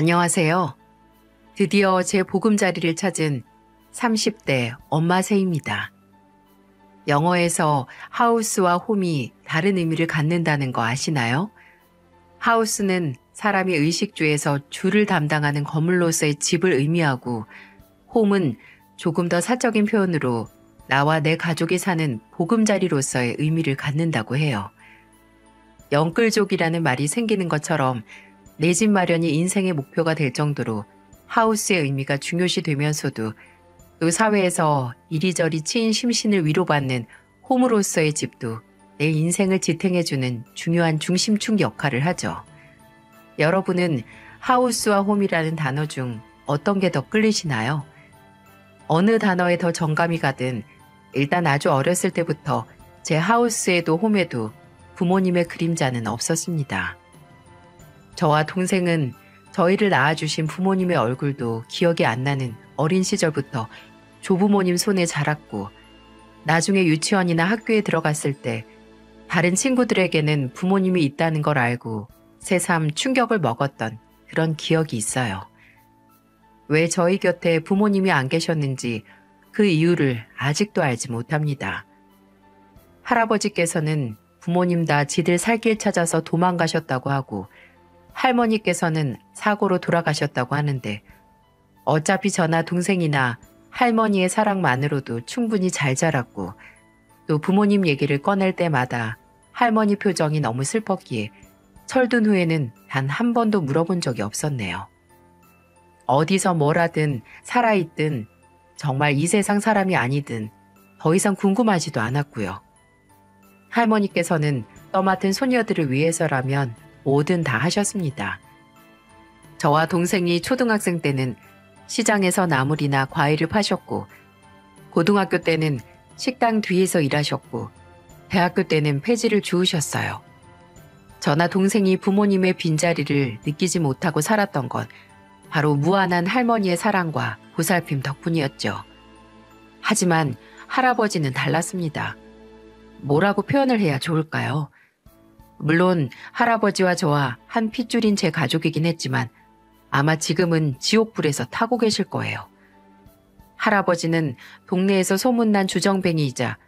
안녕하세요. 드디어 제 보금자리를 찾은 30대 엄마 새입니다. 영어에서 하우스와 홈이 다른 의미를 갖는다는 거 아시나요? 하우스는 사람이 의식주에서 주를 담당하는 건물로서의 집을 의미하고, 홈은 조금 더 사적인 표현으로 나와 내 가족이 사는 보금자리로서의 의미를 갖는다고 해요. 영끌족이라는 말이 생기는 것처럼 내 집 마련이 인생의 목표가 될 정도로 하우스의 의미가 중요시 되면서도, 또 사회에서 이리저리 치인 심신을 위로받는 홈으로서의 집도 내 인생을 지탱해주는 중요한 중심축 역할을 하죠. 여러분은 하우스와 홈이라는 단어 중 어떤 게 더 끌리시나요? 어느 단어에 더 정감이 가든 일단 아주 어렸을 때부터 제 하우스에도 홈에도 부모님의 그림자는 없었습니다. 저와 동생은 저희를 낳아주신 부모님의 얼굴도 기억이 안 나는 어린 시절부터 조부모님 손에 자랐고, 나중에 유치원이나 학교에 들어갔을 때 다른 친구들에게는 부모님이 있다는 걸 알고 새삼 충격을 먹었던 그런 기억이 있어요. 왜 저희 곁에 부모님이 안 계셨는지 그 이유를 아직도 알지 못합니다. 할아버지께서는 부모님 다 지들 살 길 찾아서 도망가셨다고 하고, 할머니께서는 사고로 돌아가셨다고 하는데, 어차피 저나 동생이나 할머니의 사랑만으로도 충분히 잘 자랐고, 또 부모님 얘기를 꺼낼 때마다 할머니 표정이 너무 슬펐기에 철든 후에는 단 한 번도 물어본 적이 없었네요. 어디서 뭘 하든 살아있든 정말 이 세상 사람이 아니든 더 이상 궁금하지도 않았고요. 할머니께서는 떠맡은 소녀들을 위해서라면 뭐든 다 하셨습니다. 저와 동생이 초등학생 때는 시장에서 나물이나 과일을 파셨고, 고등학교 때는 식당 뒤에서 일하셨고, 대학교 때는 폐지를 주우셨어요. 저나 동생이 부모님의 빈자리를 느끼지 못하고 살았던 건 바로 무한한 할머니의 사랑과 보살핌 덕분이었죠. 하지만 할아버지는 달랐습니다. 뭐라고 표현을 해야 좋을까요? 물론 할아버지와 저와 한 핏줄인 제 가족이긴 했지만 아마 지금은 지옥불에서 타고 계실 거예요. 할아버지는 동네에서 소문난 주정뱅이이자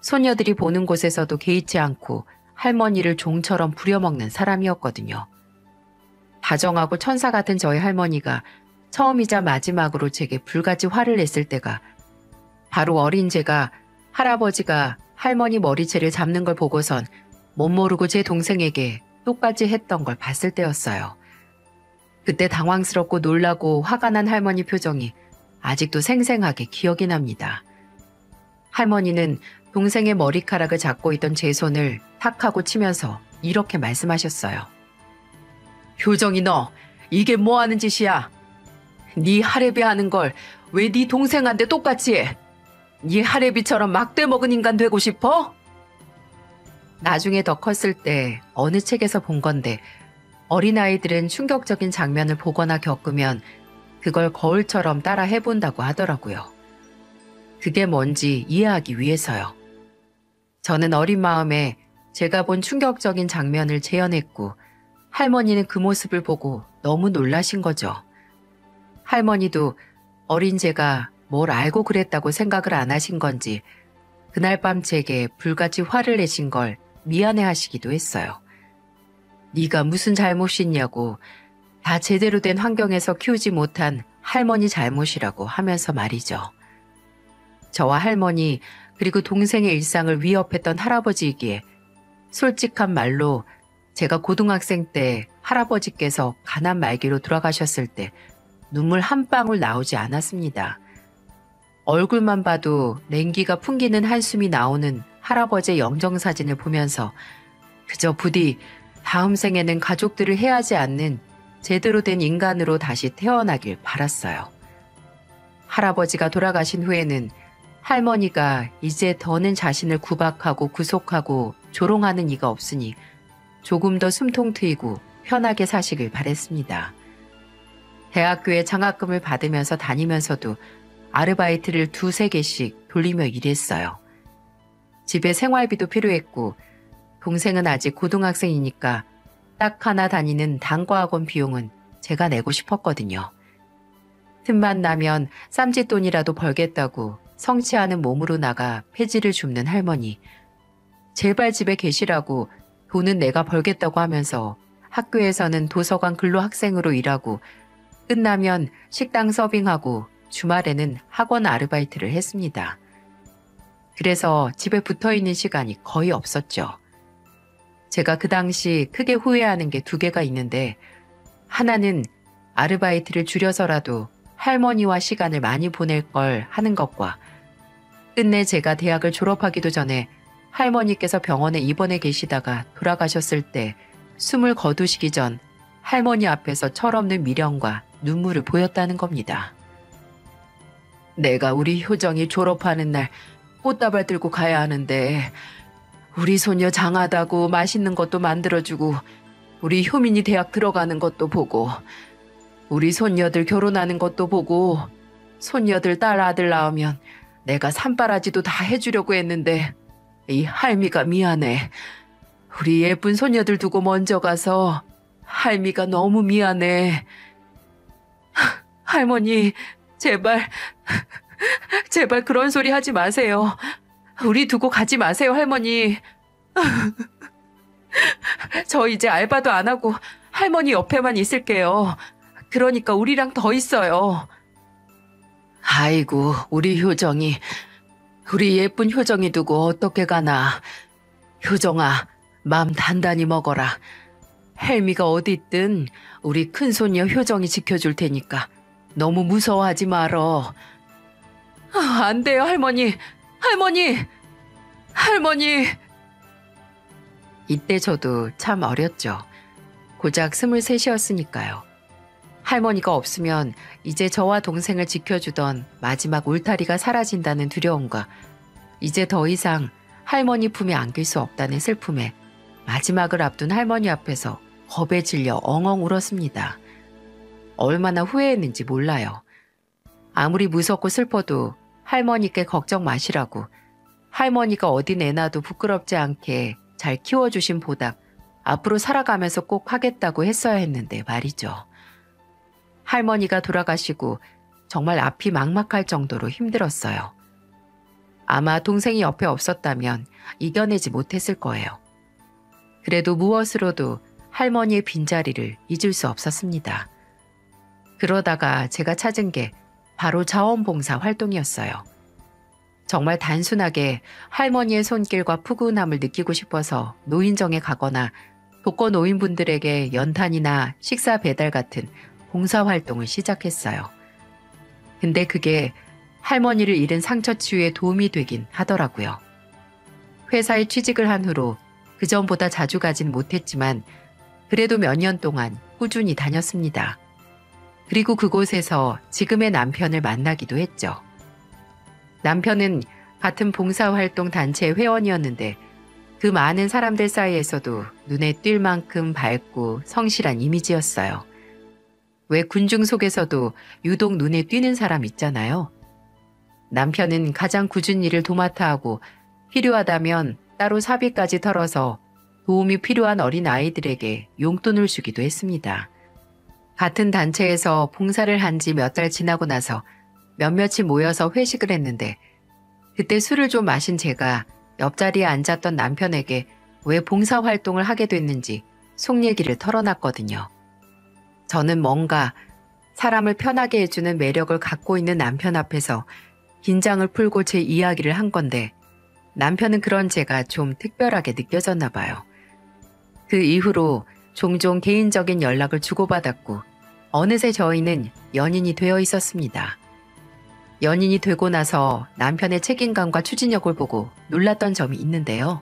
소녀들이 보는 곳에서도 개의치 않고 할머니를 종처럼 부려먹는 사람이었거든요. 다정하고 천사 같은 저희 할머니가 처음이자 마지막으로 제게 불같이 화를 냈을 때가 바로 어린 제가 할아버지가 할머니 머리채를 잡는 걸 보고선 못 모르고 제 동생에게 똑같이 했던 걸 봤을 때였어요. 그때 당황스럽고 놀라고 화가 난 할머니 표정이 아직도 생생하게 기억이 납니다. 할머니는 동생의 머리카락을 잡고 있던 제 손을 탁 하고 치면서 이렇게 말씀하셨어요. 효정이 너 이게 뭐하는 짓이야? 네 할애비 하는 걸 왜 네 동생한테 똑같이 해? 네 할애비처럼 막대 먹은 인간 되고 싶어? 나중에 더 컸을 때 어느 책에서 본 건데, 어린아이들은 충격적인 장면을 보거나 겪으면 그걸 거울처럼 따라 해본다고 하더라고요. 그게 뭔지 이해하기 위해서요. 저는 어린 마음에 제가 본 충격적인 장면을 재현했고, 할머니는 그 모습을 보고 너무 놀라신 거죠. 할머니도 어린 제가 뭘 알고 그랬다고 생각을 안 하신 건지 그날 밤 제게 불같이 화를 내신 걸 미안해 하시기도 했어요. 네가 무슨 잘못이 있냐고, 다 제대로 된 환경에서 키우지 못한 할머니 잘못이라고 하면서 말이죠. 저와 할머니 그리고 동생의 일상을 위협했던 할아버지이기에 솔직한 말로 제가 고등학생 때 할아버지께서 가난 말기로 돌아가셨을 때 눈물 한 방울 나오지 않았습니다. 얼굴만 봐도 냉기가 풍기는 한숨이 나오는 할아버지의 영정사진을 보면서 그저 부디 다음 생에는 가족들을 해하지 않는 제대로 된 인간으로 다시 태어나길 바랐어요. 할아버지가 돌아가신 후에는 할머니가 이제 더는 자신을 구박하고 구속하고 조롱하는 이가 없으니 조금 더 숨통 트이고 편하게 사시길 바랬습니다. 대학교에 장학금을 받으면서 다니면서도 아르바이트를 2-3개씩 돌리며 일했어요. 집에 생활비도 필요했고, 동생은 아직 고등학생이니까 딱 하나 다니는 단과학원 비용은 제가 내고 싶었거든요. 틈만 나면 쌈짓돈이라도 벌겠다고 성취하는 몸으로 나가 폐지를 줍는 할머니. 제발 집에 계시라고 돈은 내가 벌겠다고 하면서 학교에서는 도서관 근로학생으로 일하고 끝나면 식당 서빙하고 주말에는 학원 아르바이트를 했습니다. 그래서 집에 붙어있는 시간이 거의 없었죠. 제가 그 당시 크게 후회하는 게 두 개가 있는데 하나는 아르바이트를 줄여서라도 할머니와 시간을 많이 보낼 걸 하는 것과 끝내 제가 대학을 졸업하기도 전에 할머니께서 병원에 입원해 계시다가 돌아가셨을 때 숨을 거두시기 전 할머니 앞에서 철없는 미련과 눈물을 보였다는 겁니다. 내가 우리 효정이 졸업하는 날 꽃다발 들고 가야 하는데 우리 소녀 장하다고 맛있는 것도 만들어주고 우리 효민이 대학 들어가는 것도 보고 우리 손녀들 결혼하는 것도 보고 손녀들 딸 아들 낳으면 내가 산바라지도 다 해주려고 했는데 이 할미가 미안해. 우리 예쁜 손녀들 두고 먼저 가서 할미가 너무 미안해. 할머니, 제발 그런 소리 하지 마세요. 우리 두고 가지 마세요, 할머니. 저 이제 알바도 안 하고 할머니 옆에만 있을게요. 그러니까 우리랑 더 있어요. 아이고, 우리 효정이, 우리 예쁜 효정이 두고 어떻게 가나. 효정아, 맘 단단히 먹어라. 헬미가 어디 있든 우리 큰손녀 효정이 지켜줄 테니까 너무 무서워하지 말어. 안 돼요, 할머니. 할머니. 이때 저도 참 어렸죠. 고작 23이었으니까요. 할머니가 없으면 이제 저와 동생을 지켜주던 마지막 울타리가 사라진다는 두려움과 이제 더 이상 할머니 품에 안길 수 없다는 슬픔에 마지막을 앞둔 할머니 앞에서 겁에 질려 엉엉 울었습니다. 얼마나 후회했는지 몰라요. 아무리 무섭고 슬퍼도 할머니께 걱정 마시라고 할머니가 어디 내놔도 부끄럽지 않게 잘 키워주신 보답 앞으로 살아가면서 꼭 하겠다고 했어야 했는데 말이죠. 할머니가 돌아가시고 정말 앞이 막막할 정도로 힘들었어요. 아마 동생이 옆에 없었다면 이겨내지 못했을 거예요. 그래도 무엇으로도 할머니의 빈자리를 잊을 수 없었습니다. 그러다가 제가 찾은 게 바로 자원봉사 활동이었어요. 정말 단순하게 할머니의 손길과 푸근함을 느끼고 싶어서 노인정에 가거나 독거 노인분들에게 연탄이나 식사 배달 같은 봉사활동을 시작했어요. 근데 그게 할머니를 잃은 상처 치유에 도움이 되긴 하더라고요. 회사에 취직을 한 후로 그전보다 자주 가진 못했지만 그래도 몇 년 동안 꾸준히 다녔습니다. 그리고 그곳에서 지금의 남편을 만나기도 했죠. 남편은 같은 봉사활동 단체의 회원이었는데 그 많은 사람들 사이에서도 눈에 띌 만큼 밝고 성실한 이미지였어요. 왜 군중 속에서도 유독 눈에 띄는 사람 있잖아요. 남편은 가장 굳은 일을 도맡아 하고 필요하다면 따로 사비까지 털어서 도움이 필요한 어린 아이들에게 용돈을 주기도 했습니다. 같은 단체에서 봉사를 한 지 몇 달 지나고 나서 몇몇이 모여서 회식을 했는데 그때 술을 좀 마신 제가 옆자리에 앉았던 남편에게 왜 봉사활동을 하게 됐는지 속 얘기를 털어놨거든요. 저는 뭔가 사람을 편하게 해주는 매력을 갖고 있는 남편 앞에서 긴장을 풀고 제 이야기를 한 건데 남편은 그런 제가 좀 특별하게 느껴졌나 봐요. 그 이후로 종종 개인적인 연락을 주고받았고 어느새 저희는 연인이 되어 있었습니다. 연인이 되고 나서 남편의 책임감과 추진력을 보고 놀랐던 점이 있는데요.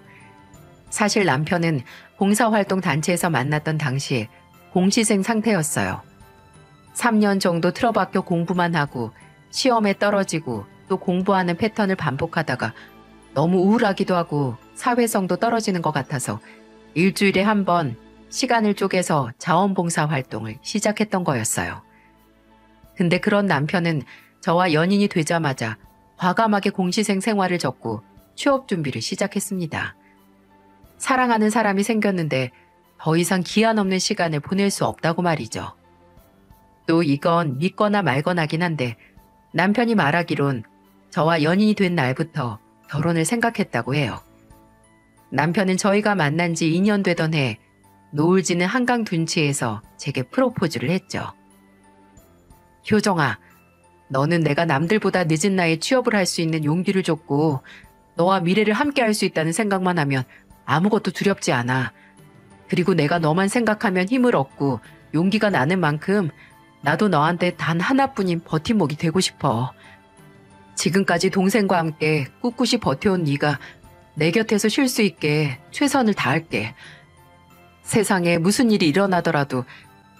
사실 남편은 봉사활동 단체에서 만났던 당시에 공시생 상태였어요. 3년 정도 틀어박혀 공부만 하고 시험에 떨어지고 또 공부하는 패턴을 반복하다가 너무 우울하기도 하고 사회성도 떨어지는 것 같아서 일주일에 한 번 시간을 쪼개서 자원봉사 활동을 시작했던 거였어요. 근데 그런 남편은 저와 연인이 되자마자 과감하게 공시생 생활을 접고 취업 준비를 시작했습니다. 사랑하는 사람이 생겼는데 더 이상 기한 없는 시간을 보낼 수 없다고 말이죠. 또 이건 믿거나 말거나긴 한데 남편이 말하기론 저와 연인이 된 날부터 결혼을 생각했다고 해요. 남편은 저희가 만난 지 2년 되던 해 노을 지는 한강 둔치에서 제게 프로포즈를 했죠. 효정아, 너는 내가 남들보다 늦은 나이에 취업을 할 수 있는 용기를 줬고 너와 미래를 함께 할 수 있다는 생각만 하면 아무것도 두렵지 않아. 그리고 내가 너만 생각하면 힘을 얻고 용기가 나는 만큼 나도 너한테 단 하나뿐인 버팀목이 되고 싶어. 지금까지 동생과 함께 꿋꿋이 버텨온 네가 내 곁에서 쉴 수 있게 최선을 다할게. 세상에 무슨 일이 일어나더라도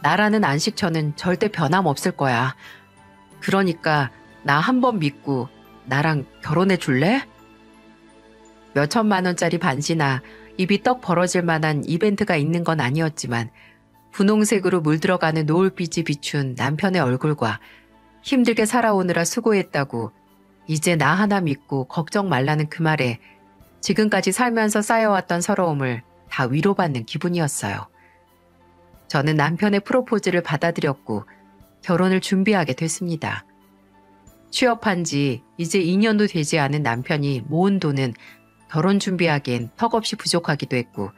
나라는 안식처는 절대 변함없을 거야. 그러니까 나 한 번 믿고 나랑 결혼해 줄래? 몇천만 원짜리 반지나 입이 떡 벌어질 만한 이벤트가 있는 건 아니었지만 분홍색으로 물들어가는 노을빛이 비춘 남편의 얼굴과 힘들게 살아오느라 수고했다고 이제 나 하나 믿고 걱정 말라는 그 말에 지금까지 살면서 쌓여왔던 서러움을 다 위로받는 기분이었어요. 저는 남편의 프로포즈를 받아들였고 결혼을 준비하게 됐습니다. 취업한 지 이제 2년도 되지 않은 남편이 모은 돈은 결혼 준비하기엔 턱없이 부족하기도 했고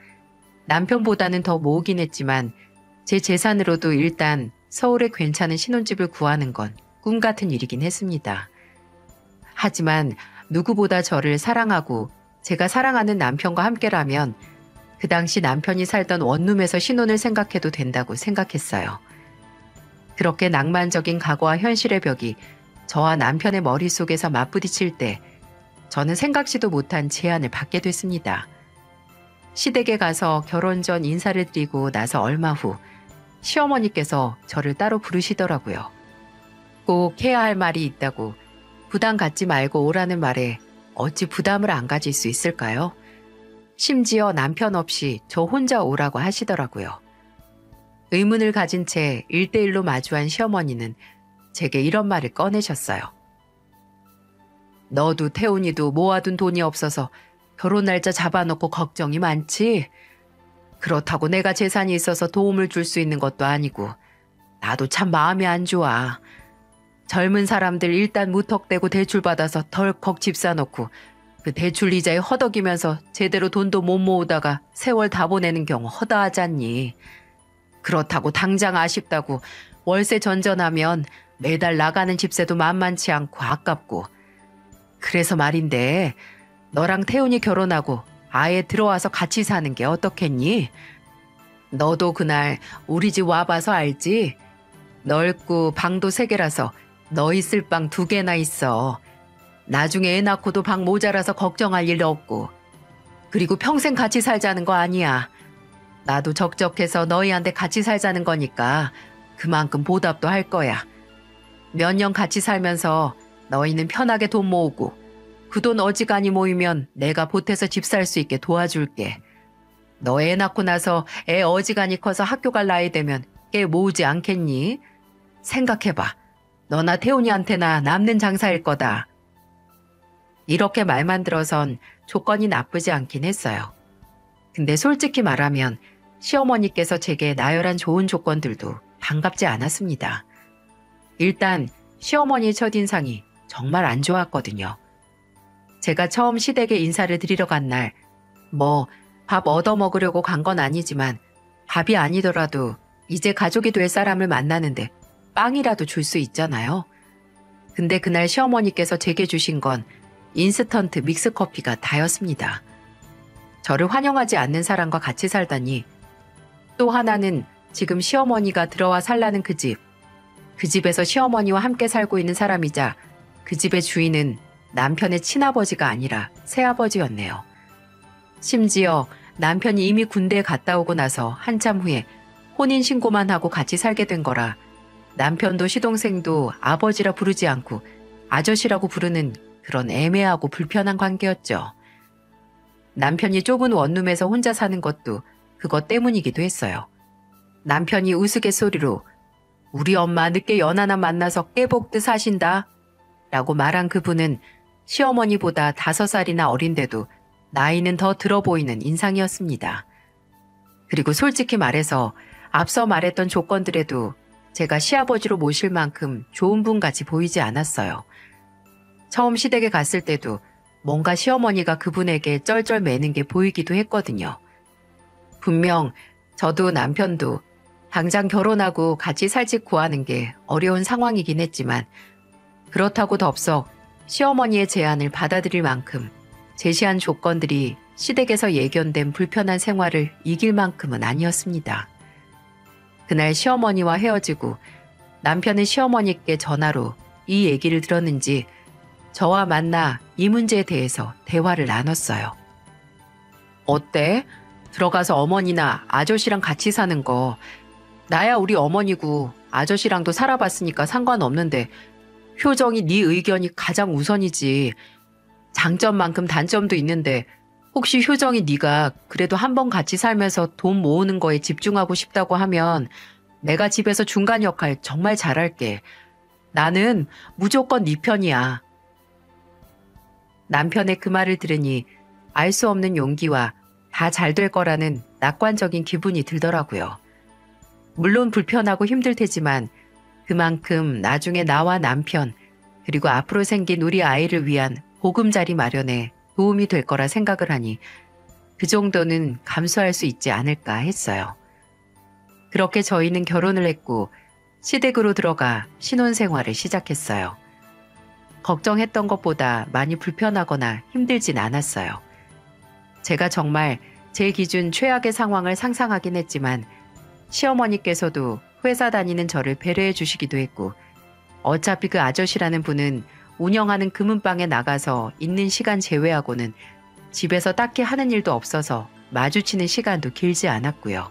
남편보다는 더 모으긴 했지만 제 재산으로도 일단 서울에 괜찮은 신혼집을 구하는 건 꿈 같은 일이긴 했습니다. 하지만 누구보다 저를 사랑하고 제가 사랑하는 남편과 함께라면 그 당시 남편이 살던 원룸에서 신혼을 생각해도 된다고 생각했어요. 그렇게 낭만적인 과거와 현실의 벽이 저와 남편의 머릿속에서 맞부딪힐 때 저는 생각지도 못한 제안을 받게 됐습니다. 시댁에 가서 결혼 전 인사를 드리고 나서 얼마 후 시어머니께서 저를 따로 부르시더라고요. 꼭 해야 할 말이 있다고 부담 갖지 말고 오라는 말에 어찌 부담을 안 가질 수 있을까요? 심지어 남편 없이 저 혼자 오라고 하시더라고요. 의문을 가진 채 1대1로 마주한 시어머니는 제게 이런 말을 꺼내셨어요. 너도 태훈이도 모아둔 돈이 없어서 결혼 날짜 잡아놓고 걱정이 많지? 그렇다고 내가 재산이 있어서 도움을 줄 수 있는 것도 아니고 나도 참 마음이 안 좋아. 젊은 사람들 일단 무턱대고 대출받아서 덜컥 집 사놓고 그 대출 이자에 허덕이면서 제대로 돈도 못 모으다가 세월 다 보내는 경우 허다하잖니. 그렇다고 당장 아쉽다고 월세 전전하면 매달 나가는 집세도 만만치 않고 아깝고. 그래서 말인데 너랑 태훈이 결혼하고 아예 들어와서 같이 사는 게 어떻겠니? 너도 그날 우리 집 와봐서 알지? 넓고 방도 3개라서 너 있을 방 2개나 있어. 나중에 애 낳고도 방 모자라서 걱정할 일 없고. 그리고 평생 같이 살자는 거 아니야. 나도 적적해서 너희한테 같이 살자는 거니까 그만큼 보답도 할 거야. 몇 년 같이 살면서 너희는 편하게 돈 모으고 그 돈 어지간히 모이면 내가 보태서 집 살 수 있게 도와줄게. 너 애 낳고 나서 애 어지간히 커서 학교 갈 나이 되면 꽤 모으지 않겠니? 생각해봐. 너나 태훈이한테나 남는 장사일 거다. 이렇게 말만 들어선 조건이 나쁘지 않긴 했어요. 근데 솔직히 말하면 시어머니께서 제게 나열한 좋은 조건들도 반갑지 않았습니다. 일단 시어머니의 첫인상이 정말 안 좋았거든요. 제가 처음 시댁에 인사를 드리러 간 날, 밥 얻어먹으려고 간 건 아니지만 밥이 아니더라도 이제 가족이 될 사람을 만나는데 빵이라도 줄 수 있잖아요. 근데 그날 시어머니께서 제게 주신 건 인스턴트 믹스커피가 다였습니다. 저를 환영하지 않는 사람과 같이 살다니. 또 하나는 지금 시어머니가 들어와 살라는 그 집. 그 집에서 시어머니와 함께 살고 있는 사람이자 그 집의 주인은 남편의 친아버지가 아니라 새아버지였네요. 심지어 남편이 이미 군대에 갔다 오고 나서 한참 후에 혼인신고만 하고 같이 살게 된 거라 남편도 시동생도 아버지라 부르지 않고 아저씨라고 부르는 그런 애매하고 불편한 관계였죠. 남편이 좁은 원룸에서 혼자 사는 것도 그것 때문이기도 했어요. 남편이 우스갯소리로 우리 엄마 늦게 연하나 만나서 깨복듯 사신다 라고 말한 그분은 시어머니보다 5살이나 어린데도 나이는 더 들어 보이는 인상이었습니다. 그리고 솔직히 말해서 앞서 말했던 조건들에도 제가 시아버지로 모실 만큼 좋은 분 같이 보이지 않았어요. 처음 시댁에 갔을 때도 뭔가 시어머니가 그분에게 쩔쩔매는 게 보이기도 했거든요. 분명 저도 남편도 당장 결혼하고 같이 살지 구하는 게 어려운 상황이긴 했지만 그렇다고 덥석 시어머니의 제안을 받아들일 만큼 제시한 조건들이 시댁에서 예견된 불편한 생활을 이길 만큼은 아니었습니다. 그날 시어머니와 헤어지고 남편은 시어머니께 전화로 이 얘기를 들었는지 저와 만나 이 문제에 대해서 대화를 나눴어요. 어때? 들어가서 어머니나 아저씨랑 같이 사는 거. 나야 우리 어머니고 아저씨랑도 살아봤으니까 상관없는데 효정이 네 의견이 가장 우선이지. 장점만큼 단점도 있는데 혹시 효정이 네가 그래도 한번 같이 살면서 돈 모으는 거에 집중하고 싶다고 하면 내가 집에서 중간 역할 정말 잘할게. 나는 무조건 네 편이야. 남편의 그 말을 들으니 알 수 없는 용기와 다 잘 될 거라는 낙관적인 기분이 들더라고요. 물론 불편하고 힘들 테지만 그만큼 나중에 나와 남편 그리고 앞으로 생긴 우리 아이를 위한 보금자리 마련에 도움이 될 거라 생각을 하니 그 정도는 감수할 수 있지 않을까 했어요. 그렇게 저희는 결혼을 했고 시댁으로 들어가 신혼생활을 시작했어요. 걱정했던 것보다 많이 불편하거나 힘들진 않았어요. 제가 정말 제 기준 최악의 상황을 상상하긴 했지만 시어머니께서도 회사 다니는 저를 배려해 주시기도 했고 어차피 그 아저씨라는 분은 운영하는 금은방에 나가서 있는 시간 제외하고는 집에서 딱히 하는 일도 없어서 마주치는 시간도 길지 않았고요.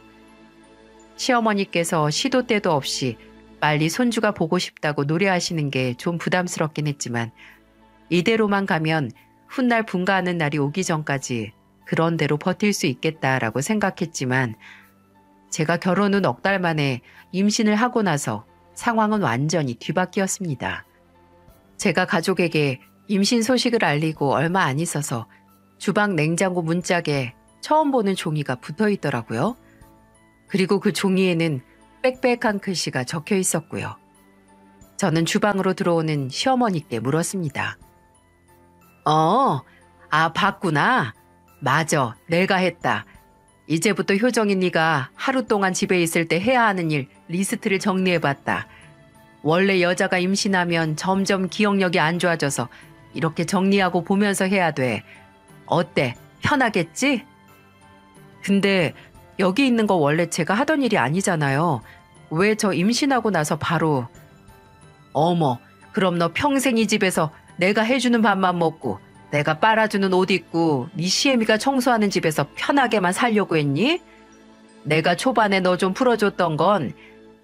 시어머니께서 시도 때도 없이 빨리 손주가 보고 싶다고 노래하시는 게 좀 부담스럽긴 했지만 이대로만 가면 훗날 분가하는 날이 오기 전까지 그런 대로 버틸 수 있겠다라고 생각했지만 제가 결혼 후 넉 달 만에 임신을 하고 나서 상황은 완전히 뒤바뀌었습니다. 제가 가족에게 임신 소식을 알리고 얼마 안 있어서 주방 냉장고 문짝에 처음 보는 종이가 붙어 있더라고요. 그리고 그 종이에는 빽빽한 글씨가 적혀 있었고요. 저는 주방으로 들어오는 시어머니께 물었습니다. 봤구나. 맞아, 내가 했다. 이제부터 효정이 네가 하루 동안 집에 있을 때 해야 하는 일 리스트를 정리해봤다. 원래 여자가 임신하면 점점 기억력이 안 좋아져서 이렇게 정리하고 보면서 해야 돼. 어때? 편하겠지? 근데 여기 있는 거 원래 제가 하던 일이 아니잖아요. 왜 저 임신하고 나서 바로... 어머, 그럼 너 평생 이 집에서 내가 해주는 밥만 먹고 내가 빨아주는 옷 입고 네 시애미가 청소하는 집에서 편하게만 살려고 했니? 내가 초반에 너 좀 풀어줬던 건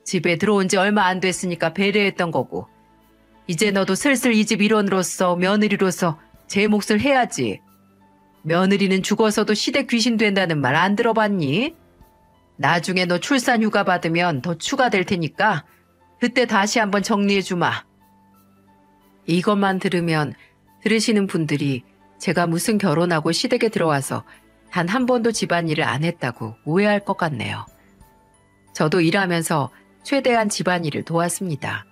집에 들어온 지 얼마 안 됐으니까 배려했던 거고 이제 너도 슬슬 이 집 일원으로서 며느리로서 제 몫을 해야지. 며느리는 죽어서도 시댁 귀신 된다는 말 안 들어봤니? 나중에 너 출산 휴가 받으면 더 추가될 테니까 그때 다시 한번 정리해주마. 이것만 들으면 들으시는 분들이 제가 무슨 결혼하고 시댁에 들어와서 단 한 번도 집안일을 안 했다고 오해할 것 같네요. 저도 일하면서 최대한 집안일을 도왔습니다.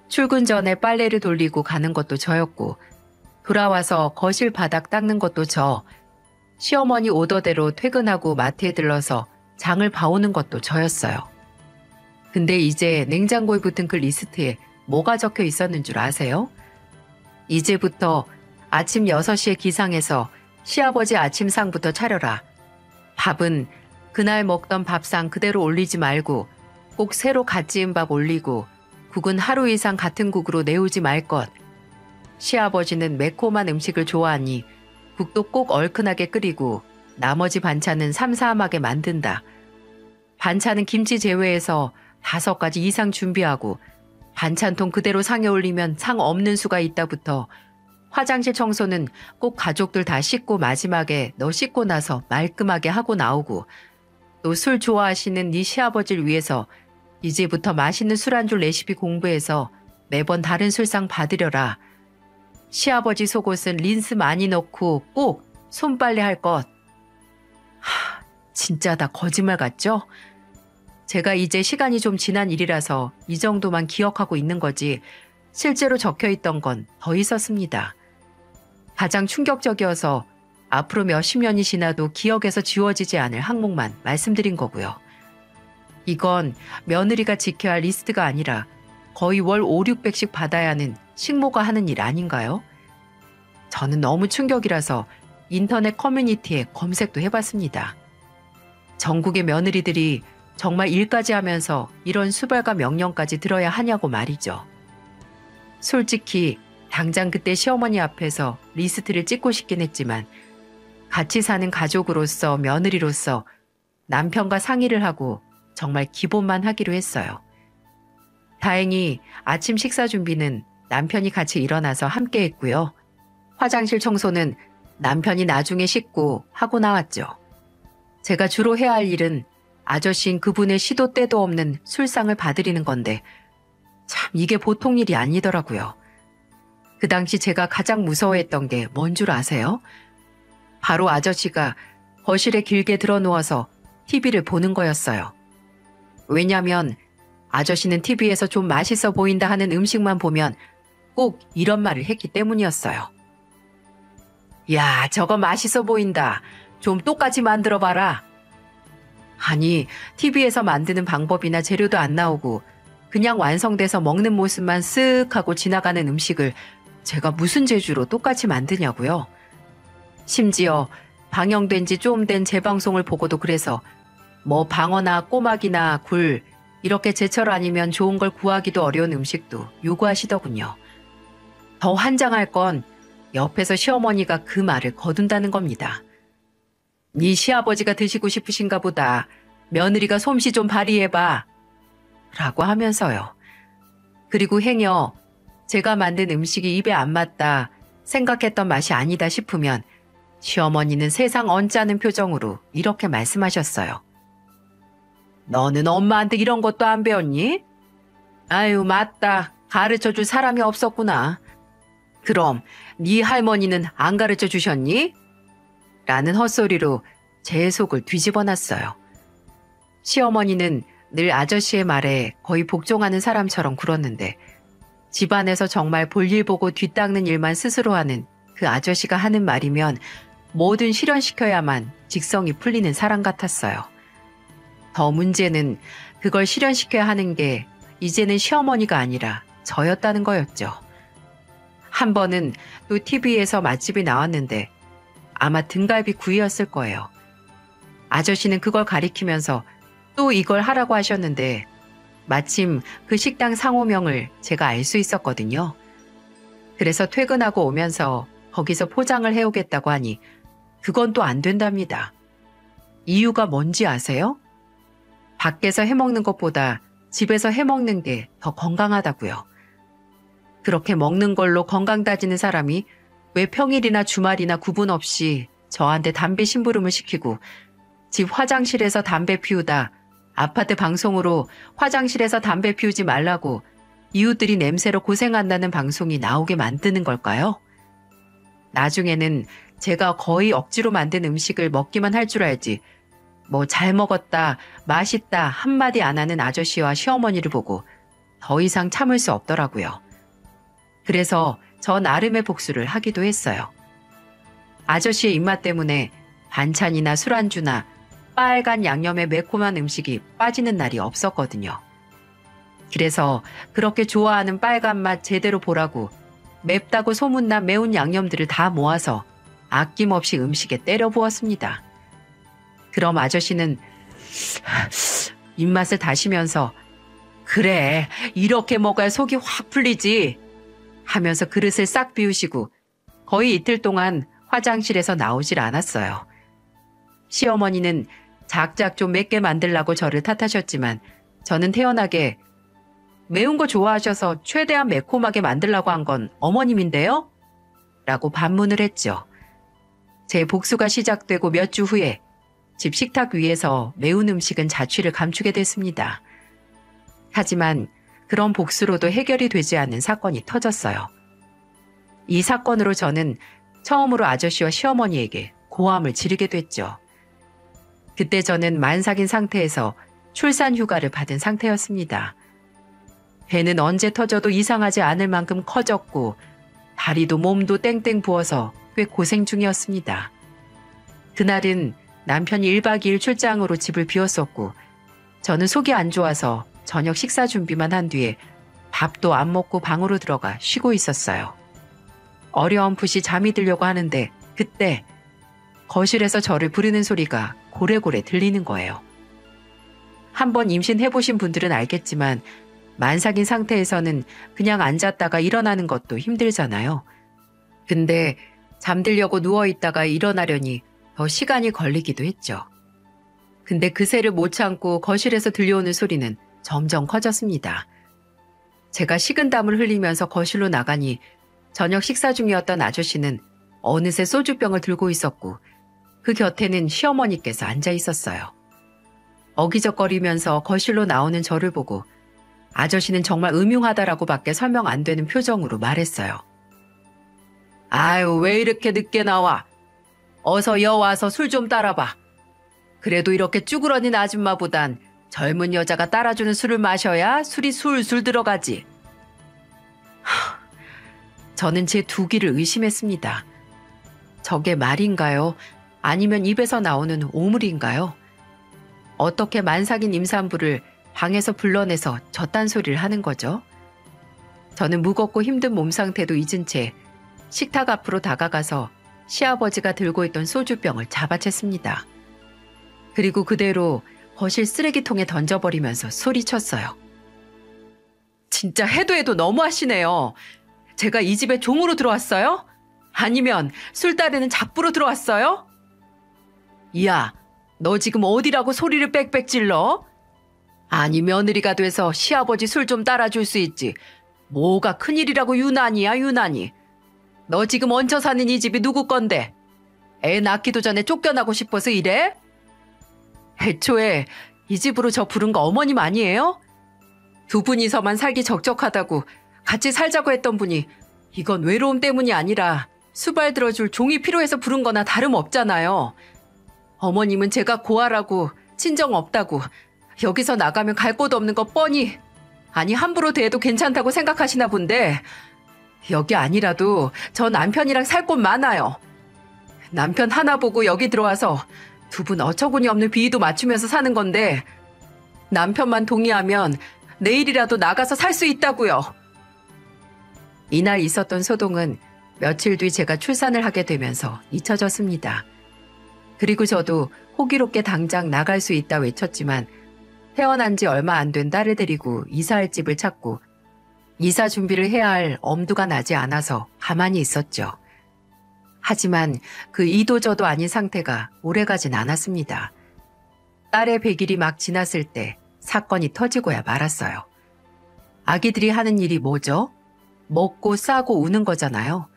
출근 전에 빨래를 돌리고 가는 것도 저였고 돌아와서 거실 바닥 닦는 것도 저, 시어머니 오더대로 퇴근하고 마트에 들러서 장을 봐오는 것도 저였어요. 근데 이제 냉장고에 붙은 그 리스트에 뭐가 적혀 있었는 줄 아세요? 이제부터 아침 6시에 기상해서 시아버지 아침상부터 차려라. 밥은 그날 먹던 밥상 그대로 올리지 말고 꼭 새로 갓 지은 밥 올리고 국은 하루 이상 같은 국으로 내오지 말 것. 시아버지는 매콤한 음식을 좋아하니 국도 꼭 얼큰하게 끓이고 나머지 반찬은 삼삼하게 만든다. 반찬은 김치 제외해서 5가지 이상 준비하고 반찬통 그대로 상에 올리면 상 없는 수가 있다부터 화장실 청소는 꼭 가족들 다 씻고 마지막에 너 씻고 나서 말끔하게 하고 나오고 또 술 좋아하시는 네 시아버지를 위해서 이제부터 맛있는 술안주 레시피 공부해서 매번 다른 술상 받으려라. 시아버지 속옷은 린스 많이 넣고 꼭 손빨래 할 것. 진짜 다 거짓말 같죠? 제가 이제 시간이 좀 지난 일이라서 이 정도만 기억하고 있는 거지 실제로 적혀 있던 건 더 있었습니다. 가장 충격적이어서 앞으로 몇십 년이 지나도 기억에서 지워지지 않을 항목만 말씀드린 거고요. 이건 며느리가 지켜야 할 리스트가 아니라 거의 월 5, 600씩 받아야 하는 식모가 하는 일 아닌가요? 저는 너무 충격이라서 인터넷 커뮤니티에 검색도 해봤습니다. 전국의 며느리들이 정말 일까지 하면서 이런 수발과 명령까지 들어야 하냐고 말이죠. 솔직히 당장 그때 시어머니 앞에서 리스트를 찍고 싶긴 했지만 같이 사는 가족으로서 며느리로서 남편과 상의를 하고 정말 기본만 하기로 했어요. 다행히 아침 식사 준비는 남편이 같이 일어나서 함께 했고요. 화장실 청소는 남편이 나중에 씻고 하고 나왔죠. 제가 주로 해야 할 일은 아저씨인 그분의 시도 때도 없는 술상을 봐드리는 건데 참 이게 보통 일이 아니더라고요. 그 당시 제가 가장 무서워했던 게 뭔 줄 아세요? 바로 아저씨가 거실에 길게 들어누워서 TV를 보는 거였어요. 왜냐면 아저씨는 TV에서 좀 맛있어 보인다 하는 음식만 보면 꼭 이런 말을 했기 때문이었어요. 야, 저거 맛있어 보인다. 좀 똑같이 만들어봐라. 아니, TV에서 만드는 방법이나 재료도 안 나오고 그냥 완성돼서 먹는 모습만 쓱 하고 지나가는 음식을 제가 무슨 재주로 똑같이 만드냐고요. 심지어 방영된 지 좀 된 재방송을 보고도 그래서 뭐 방어나 꼬막이나 굴 이렇게 제철 아니면 좋은 걸 구하기도 어려운 음식도 요구하시더군요. 더 환장할 건 옆에서 시어머니가 그 말을 거둔다는 겁니다. 네 시아버지가 드시고 싶으신가 보다. 며느리가 솜씨 좀 발휘해봐. 라고 하면서요. 그리고 행여 제가 만든 음식이 입에 안 맞다, 생각했던 맛이 아니다 싶으면 시어머니는 세상 언짢은 표정으로 이렇게 말씀하셨어요. 너는 엄마한테 이런 것도 안 배웠니? 아유, 맞다. 가르쳐줄 사람이 없었구나. 그럼 네 할머니는 안 가르쳐 주셨니? 라는 헛소리로 제 속을 뒤집어 놨어요. 시어머니는 늘 아저씨의 말에 거의 복종하는 사람처럼 굴었는데 집안에서 정말 볼일 보고 뒤닦는 일만 스스로 하는 그 아저씨가 하는 말이면 뭐든 실현시켜야만 직성이 풀리는 사람 같았어요. 더 문제는 그걸 실현시켜야 하는 게 이제는 시어머니가 아니라 저였다는 거였죠. 한 번은 또 TV에서 맛집이 나왔는데 아마 등갈비 구이였을 거예요. 아저씨는 그걸 가리키면서 또 이걸 하라고 하셨는데 마침 그 식당 상호명을 제가 알 수 있었거든요. 그래서 퇴근하고 오면서 거기서 포장을 해오겠다고 하니 그건 또 안 된답니다. 이유가 뭔지 아세요? 밖에서 해먹는 것보다 집에서 해먹는 게 더 건강하다고요. 그렇게 먹는 걸로 건강 따지는 사람이 왜 평일이나 주말이나 구분 없이 저한테 담배 심부름을 시키고 집 화장실에서 담배 피우다 아파트 방송으로 화장실에서 담배 피우지 말라고 이웃들이 냄새로 고생한다는 방송이 나오게 만드는 걸까요? 나중에는 제가 거의 억지로 만든 음식을 먹기만 할 줄 알지 뭐 잘 먹었다, 맛있다 한마디 안 하는 아저씨와 시어머니를 보고 더 이상 참을 수 없더라고요. 그래서 저 나름의 복수를 하기도 했어요. 아저씨의 입맛 때문에 반찬이나 술안주나 빨간 양념의 매콤한 음식이 빠지는 날이 없었거든요. 그래서 그렇게 좋아하는 빨간 맛 제대로 보라고 맵다고 소문난 매운 양념들을 다 모아서 아낌없이 음식에 때려 부었습니다. 그럼 아저씨는 입맛을 다시면서 그래, 이렇게 먹어야 속이 확 풀리지 하면서 그릇을 싹 비우시고 거의 이틀 동안 화장실에서 나오질 않았어요. 시어머니는 작작 좀 맵게 만들라고 저를 탓하셨지만 저는 태연하게 매운 거 좋아하셔서 최대한 매콤하게 만들라고 한 건 어머님인데요? 라고 반문을 했죠. 제 복수가 시작되고 몇 주 후에 집 식탁 위에서 매운 음식은 자취를 감추게 됐습니다. 하지만 그런 복수로도 해결이 되지 않는 사건이 터졌어요. 이 사건으로 저는 처음으로 아저씨와 시어머니에게 고함을 지르게 됐죠. 그때 저는 만삭인 상태에서 출산 휴가를 받은 상태였습니다. 배는 언제 터져도 이상하지 않을 만큼 커졌고 다리도 몸도 땡땡 부어서 꽤 고생 중이었습니다. 그날은 남편이 1박 2일 출장으로 집을 비웠었고 저는 속이 안 좋아서 저녁 식사 준비만 한 뒤에 밥도 안 먹고 방으로 들어가 쉬고 있었어요. 어려움풋이 잠이 들려고 하는데 그때 거실에서 저를 부르는 소리가 고래고래 들리는 거예요. 한번 임신해보신 분들은 알겠지만 만삭인 상태에서는 그냥 앉았다가 일어나는 것도 힘들잖아요. 근데 잠들려고 누워있다가 일어나려니 더 시간이 걸리기도 했죠. 근데 그새를 못 참고 거실에서 들려오는 소리는 점점 커졌습니다. 제가 식은땀을 흘리면서 거실로 나가니 저녁 식사 중이었던 아저씨는 어느새 소주병을 들고 있었고 그 곁에는 시어머니께서 앉아 있었어요. 어기적거리면서 거실로 나오는 저를 보고 아저씨는 정말 음흉하다라고 밖에 설명 안 되는 표정으로 말했어요. 아유, 왜 이렇게 늦게 나와? 어서 와서 술 좀 따라봐. 그래도 이렇게 쭈그러진 아줌마보단 젊은 여자가 따라주는 술을 마셔야 술이 술술 들어가지. 저는 제 두 귀를 의심했습니다. 저게 말인가요? 아니면 입에서 나오는 오물인가요? 어떻게 만삭인 임산부를 방에서 불러내서 저딴 소리를 하는 거죠? 저는 무겁고 힘든 몸 상태도 잊은 채 식탁 앞으로 다가가서 시아버지가 들고 있던 소주병을 잡아챘습니다. 그리고 그대로 거실 쓰레기통에 던져버리면서 소리쳤어요. 진짜 해도 너무하시네요. 제가 이 집에 종으로 들어왔어요? 아니면 술 따르는 잡부로 들어왔어요? 야, 너 지금 어디라고 소리를 빽빽 질러? 아니 며느리가 돼서 시아버지 술 좀 따라줄 수 있지. 뭐가 큰일이라고 유난이야 유난히. 너 지금 얹혀 사는 이 집이 누구 건데? 애 낳기도 전에 쫓겨나고 싶어서 이래? 애초에 이 집으로 저 부른 거 어머님 아니에요? 두 분이서만 살기 적적하다고 같이 살자고 했던 분이 이건 외로움 때문이 아니라 수발 들어줄 종이 필요해서 부른 거나 다름없잖아요. 어머님은 제가 고아라고 친정 없다고 여기서 나가면 갈 곳 없는 거 뻔히 아니 함부로 대해도 괜찮다고 생각하시나 본데 여기 아니라도 저 남편이랑 살 곳 많아요. 남편 하나 보고 여기 들어와서 두 분 어처구니 없는 비위도 맞추면서 사는 건데 남편만 동의하면 내일이라도 나가서 살 수 있다고요. 이날 있었던 소동은 며칠 뒤 제가 출산을 하게 되면서 잊혀졌습니다. 그리고 저도 호기롭게 당장 나갈 수 있다 외쳤지만 태어난 지 얼마 안 된 딸을 데리고 이사할 집을 찾고 이사 준비를 해야 할 엄두가 나지 않아서 가만히 있었죠. 하지만 그 이도저도 아닌 상태가 오래가진 않았습니다. 딸의 100일이 막 지났을 때 사건이 터지고야 말았어요. 아기들이 하는 일이 뭐죠? 먹고 싸고 우는 거잖아요.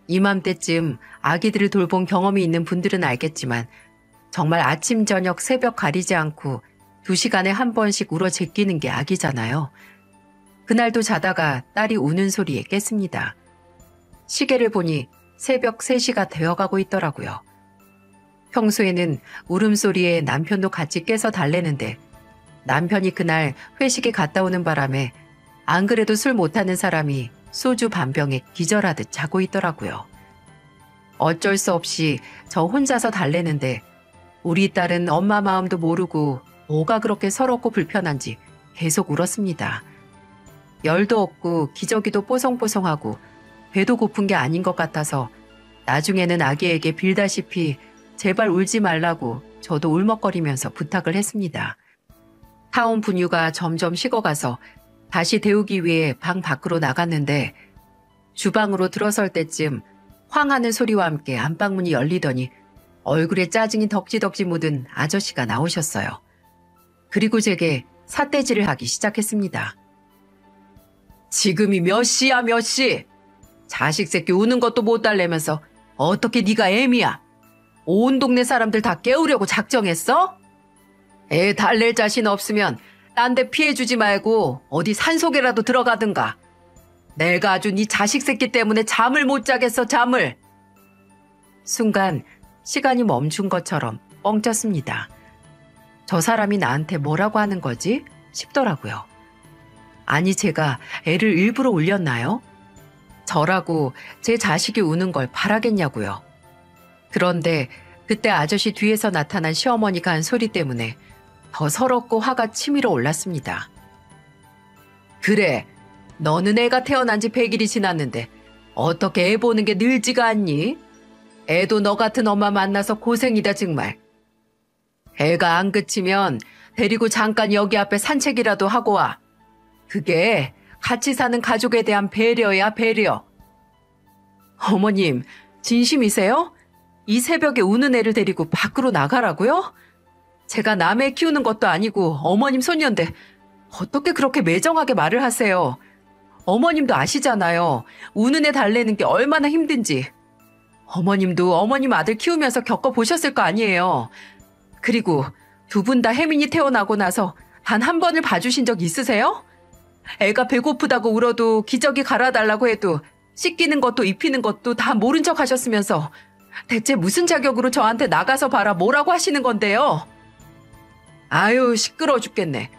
이맘때쯤 아기들을 돌본 경험이 있는 분들은 알겠지만 정말 아침, 저녁, 새벽 가리지 않고 2시간에 한 번씩 울어 제끼는 게 아기잖아요. 그날도 자다가 딸이 우는 소리에 깼습니다. 시계를 보니 새벽 3시가 되어가고 있더라고요. 평소에는 울음소리에 남편도 같이 깨서 달래는데 남편이 그날 회식에 갔다 오는 바람에 안 그래도 술 못하는 사람이 소주 반병에 기절하듯 자고 있더라고요. 어쩔 수 없이 저 혼자서 달래는데 우리 딸은 엄마 마음도 모르고 뭐가 그렇게 서럽고 불편한지 계속 울었습니다. 열도 없고 기저귀도 뽀송뽀송하고 배도 고픈 게 아닌 것 같아서 나중에는 아기에게 빌다시피 제발 울지 말라고 저도 울먹거리면서 부탁을 했습니다. 타온 분유가 점점 식어가서 다시 데우기 위해 방 밖으로 나갔는데 주방으로 들어설 때쯤 황하는 소리와 함께 안방문이 열리더니 얼굴에 짜증이 덕지덕지 묻은 아저씨가 나오셨어요. 그리고 제게 삿대질을 하기 시작했습니다. 지금이 몇 시야 몇 시? 자식 새끼 우는 것도 못 달래면서 어떻게 네가 애미야? 온 동네 사람들 다 깨우려고 작정했어? 애 달랠 자신 없으면 딴 데 피해주지 말고 어디 산속에라도 들어가든가. 내가 아주 네 자식 새끼 때문에 잠을 못 자겠어 잠을. 순간 시간이 멈춘 것처럼 뻥 쪘습니다. 저 사람이 나한테 뭐라고 하는 거지? 싶더라고요. 아니, 제가 애를 일부러 울렸나요? 저라고 제 자식이 우는 걸 바라겠냐고요. 그런데 그때 아저씨 뒤에서 나타난 시어머니가 한 소리 때문에 더 서럽고 화가 치밀어 올랐습니다. 그래, 너는 애가 태어난 지 100일이 지났는데 어떻게 애 보는 게 늘지가 않니? 애도 너 같은 엄마 만나서 고생이다 정말. 애가 안 그치면 데리고 잠깐 여기 앞에 산책이라도 하고 와. 그게 같이 사는 가족에 대한 배려야, 배려. 어머님, 진심이세요? 이 새벽에 우는 애를 데리고 밖으로 나가라고요? 제가 남의 키우는 것도 아니고 어머님 손녀인데 어떻게 그렇게 매정하게 말을 하세요? 어머님도 아시잖아요. 우는 애 달래는 게 얼마나 힘든지. 어머님도 어머님 아들 키우면서 겪어보셨을 거 아니에요. 그리고 두 분 다 혜민이 태어나고 나서 단 한 번을 봐주신 적 있으세요? 애가 배고프다고 울어도 기저귀 갈아달라고 해도 씻기는 것도 입히는 것도 다 모른 척 하셨으면서 대체 무슨 자격으로 저한테 나가서 봐라 뭐라고 하시는 건데요? 아유, 시끄러워 죽겠네.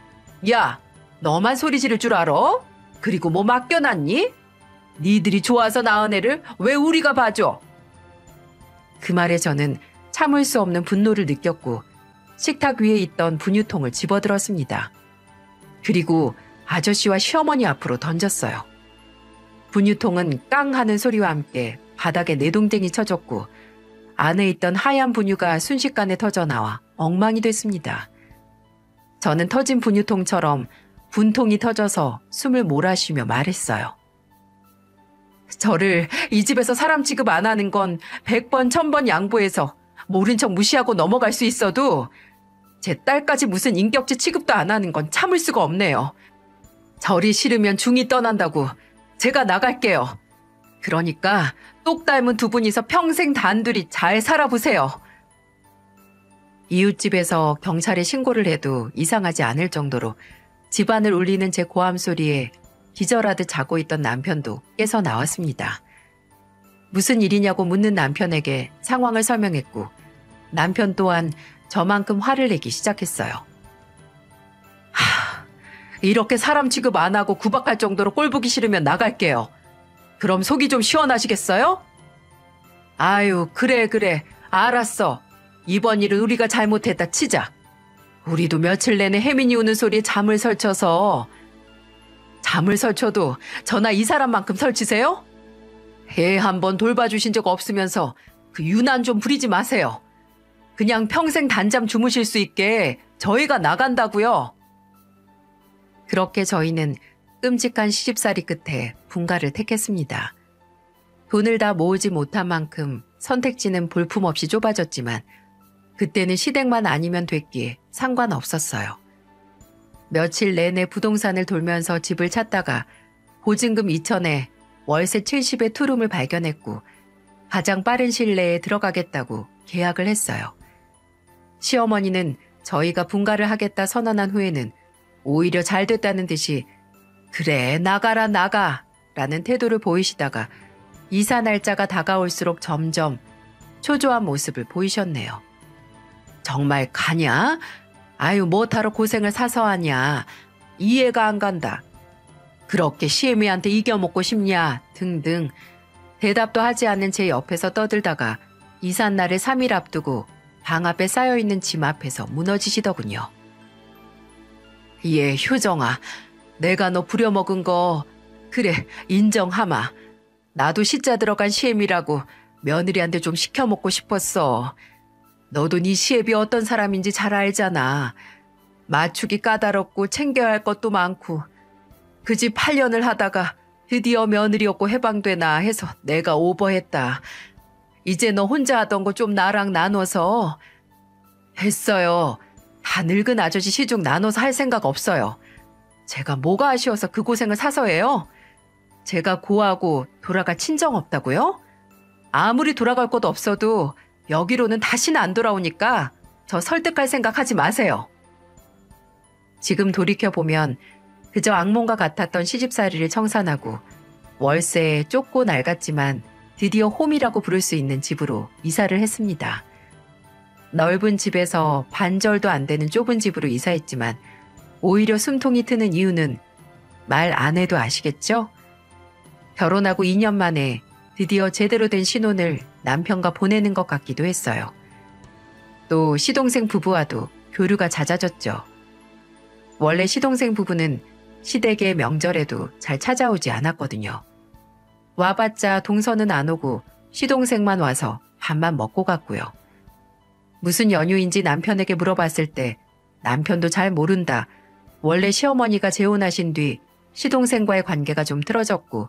야, 너만 소리 지를 줄 알아? 그리고 뭐 맡겨놨니? 니들이 좋아서 낳은 애를 왜 우리가 봐줘? 그 말에 저는 참을 수 없는 분노를 느꼈고 식탁 위에 있던 분유통을 집어들었습니다. 그리고 아저씨와 시어머니 앞으로 던졌어요. 분유통은 깡 하는 소리와 함께 바닥에 내동댕이 쳐졌고 안에 있던 하얀 분유가 순식간에 터져나와 엉망이 됐습니다. 저는 터진 분유통처럼 분통이 터져서 숨을 몰아쉬며 말했어요. 저를 이 집에서 사람 취급 안 하는 건 100번 1000번 양보해서 모른 척 무시하고 넘어갈 수 있어도 제 딸까지 무슨 인격체 취급도 안 하는 건 참을 수가 없네요. 저리 싫으면 중이 떠난다고 제가 나갈게요. 그러니까 똑 닮은 두 분이서 평생 단둘이 잘 살아보세요. 이웃집에서 경찰에 신고를 해도 이상하지 않을 정도로 집안을 울리는 제 고함 소리에 기절하듯 자고 있던 남편도 깨서 나왔습니다. 무슨 일이냐고 묻는 남편에게 상황을 설명했고 남편 또한 저만큼 화를 내기 시작했어요. 이렇게 사람 취급 안 하고 구박할 정도로 꼴 보기 싫으면 나갈게요. 그럼 속이 좀 시원하시겠어요? 아유, 그래. 알았어. 이번 일은 우리가 잘못했다 치자. 우리도 며칠 내내 혜민이 우는 소리에 잠을 설쳐서. 잠을 설쳐도 저나 이 사람만큼 설치세요? 애 한 번 돌봐주신 적 없으면서 그 유난 좀 부리지 마세요. 그냥 평생 단잠 주무실 수 있게 저희가 나간다고요. 그렇게 저희는 끔찍한 시집살이 끝에 분가를 택했습니다. 돈을 다 모으지 못한 만큼 선택지는 볼품없이 좁아졌지만 그때는 시댁만 아니면 됐기에 상관없었어요. 며칠 내내 부동산을 돌면서 집을 찾다가 보증금 2천에 월세 70의 투룸을 발견했고 가장 빠른 시일 내에 들어가겠다고 계약을 했어요. 시어머니는 저희가 분가를 하겠다 선언한 후에는 오히려 잘 됐다는 듯이 그래 나가라 나가 라는 태도를 보이시다가 이사 날짜가 다가올수록 점점 초조한 모습을 보이셨네요. 정말 가냐? 아유 뭐하러 고생을 사서 하냐? 이해가 안 간다. 그렇게 시애미한테 이겨먹고 싶냐? 등등 대답도 하지 않는 제 옆에서 떠들다가 이삿날을 3일 앞두고 방 앞에 쌓여있는 짐 앞에서 무너지시더군요. 예, 효정아. 내가 너 부려먹은 거 그래 인정하마. 나도 시자 들어간 시애미라고 며느리한테 좀 시켜먹고 싶었어. 너도 네 시애비 어떤 사람인지 잘 알잖아. 맞추기 까다롭고 챙겨야 할 것도 많고 그 집 8년을 하다가 드디어 며느리 없고 해방되나 해서 내가 오버했다. 이제 너 혼자 하던 거 좀 나랑 나눠서. 했어요. 다 늙은 아저씨 시중 나눠서 할 생각 없어요. 제가 뭐가 아쉬워서 그 고생을 사서 해요? 제가 고하고 돌아갈 친정 없다고요? 아무리 돌아갈 것도 없어도 여기로는 다시는 안 돌아오니까 저 설득할 생각 하지 마세요. 지금 돌이켜보면 그저 악몽과 같았던 시집살이를 청산하고 월세에 좁고 낡았지만 드디어 홈이라고 부를 수 있는 집으로 이사를 했습니다. 넓은 집에서 반절도 안 되는 좁은 집으로 이사했지만 오히려 숨통이 트는 이유는 말 안 해도 아시겠죠? 결혼하고 2년 만에 드디어 제대로 된 신혼을 남편과 보내는 것 같기도 했어요. 또 시동생 부부와도 교류가 잦아졌죠. 원래 시동생 부부는 시댁의 명절에도 잘 찾아오지 않았거든요. 와봤자 동서는 안 오고 시동생만 와서 밥만 먹고 갔고요. 무슨 연유인지 남편에게 물어봤을 때 남편도 잘 모른다. 원래 시어머니가 재혼하신 뒤 시동생과의 관계가 좀 틀어졌고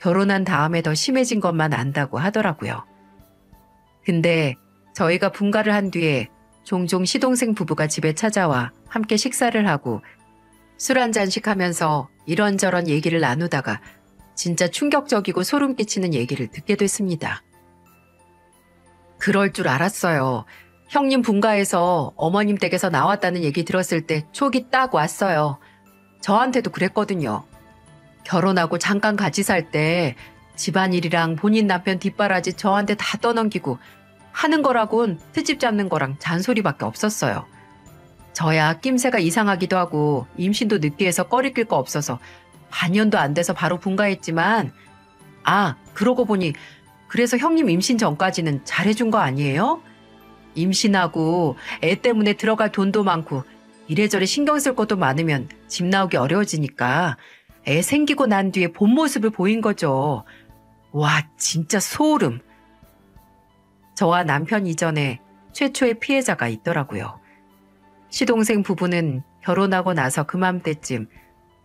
결혼한 다음에 더 심해진 것만 안다고 하더라고요. 근데 저희가 분가를 한 뒤에 종종 시동생 부부가 집에 찾아와 함께 식사를 하고 술 한 잔씩 하면서 이런저런 얘기를 나누다가 진짜 충격적이고 소름 끼치는 얘기를 듣게 됐습니다. 그럴 줄 알았어요. 형님 분가에서 어머님 댁에서 나왔다는 얘기 들었을 때 촉이 딱 왔어요. 저한테도 그랬거든요. 결혼하고 잠깐 같이 살 때 집안일이랑 본인 남편 뒷바라지 저한테 다 떠넘기고 하는 거라곤 트집 잡는 거랑 잔소리밖에 없었어요. 저야 낌새가 이상하기도 하고 임신도 늦게 해서 꺼리낄 거 없어서 반년도 안 돼서 바로 분가했지만 그러고 보니 그래서 형님 임신 전까지는 잘해준 거 아니에요? 임신하고 애 때문에 들어갈 돈도 많고 이래저래 신경 쓸 것도 많으면 집 나오기 어려워지니까 애 생기고 난 뒤에 본 모습을 보인 거죠. 와, 진짜 소름. 저와 남편 이전에 최초의 피해자가 있더라고요. 시동생 부부는 결혼하고 나서 그맘때쯤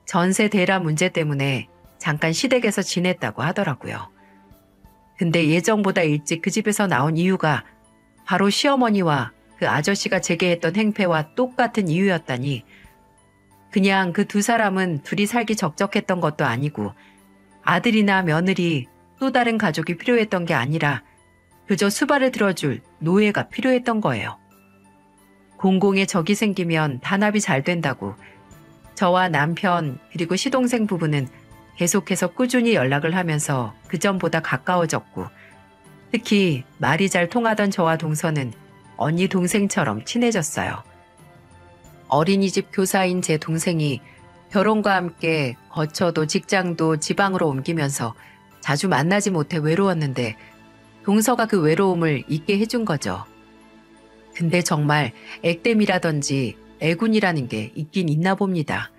전세 대라 문제 때문에 잠깐 시댁에서 지냈다고 하더라고요. 근데 예정보다 일찍 그 집에서 나온 이유가 바로 시어머니와 그 아저씨가 제게 했던 행패와 똑같은 이유였다니 그냥 그 두 사람은 둘이 살기 적적했던 것도 아니고 아들이나 며느리 또 다른 가족이 필요했던 게 아니라 그저 수발을 들어줄 노예가 필요했던 거예요. 공공의 적이 생기면 단합이 잘 된다고 저와 남편 그리고 시동생 부부는 계속해서 꾸준히 연락을 하면서 그전보다 가까워졌고 특히 말이 잘 통하던 저와 동서는 언니 동생처럼 친해졌어요. 어린이집 교사인 제 동생이 결혼과 함께 거처도 직장도 지방으로 옮기면서 자주 만나지 못해 외로웠는데 동서가 그 외로움을 잊게 해준 거죠. 근데 정말 액땜이라든지 애군이라는 게 있긴 있나 봅니다.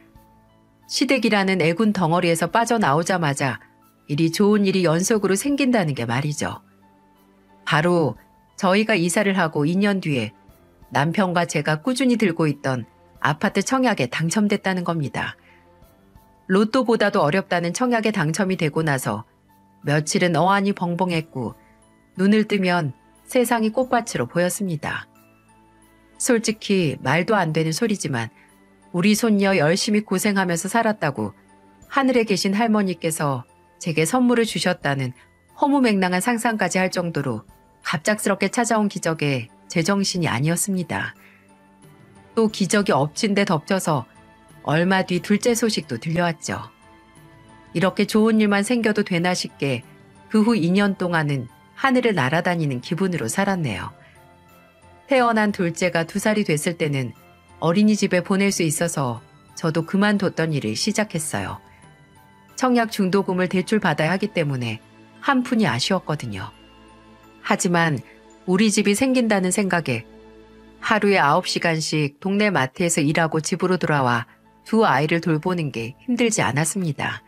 시댁이라는 애군 덩어리에서 빠져나오자마자 일이 좋은 일이 연속으로 생긴다는 게 말이죠. 바로 저희가 이사를 하고 2년 뒤에 남편과 제가 꾸준히 들고 있던 아파트 청약에 당첨됐다는 겁니다. 로또보다도 어렵다는 청약에 당첨이 되고 나서 며칠은 어안이 벙벙했고 눈을 뜨면 세상이 꽃밭으로 보였습니다. 솔직히 말도 안 되는 소리지만 우리 손녀 열심히 고생하면서 살았다고 하늘에 계신 할머니께서 제게 선물을 주셨다는 허무맹랑한 상상까지 할 정도로 갑작스럽게 찾아온 기적에 제정신이 아니었습니다. 또 기적이 엎친 데 덮쳐서 얼마 뒤 둘째 소식도 들려왔죠. 이렇게 좋은 일만 생겨도 되나 싶게 그 후 2년 동안은 하늘을 날아다니는 기분으로 살았네요. 태어난 둘째가 2살이 됐을 때는 어린이집에 보낼 수 있어서 저도 그만뒀던 일을 시작했어요. 청약 중도금을 대출받아야 하기 때문에 한 푼이 아쉬웠거든요. 하지만 우리 집이 생긴다는 생각에 하루에 9시간씩 동네 마트에서 일하고 집으로 돌아와 두 아이를 돌보는 게 힘들지 않았습니다.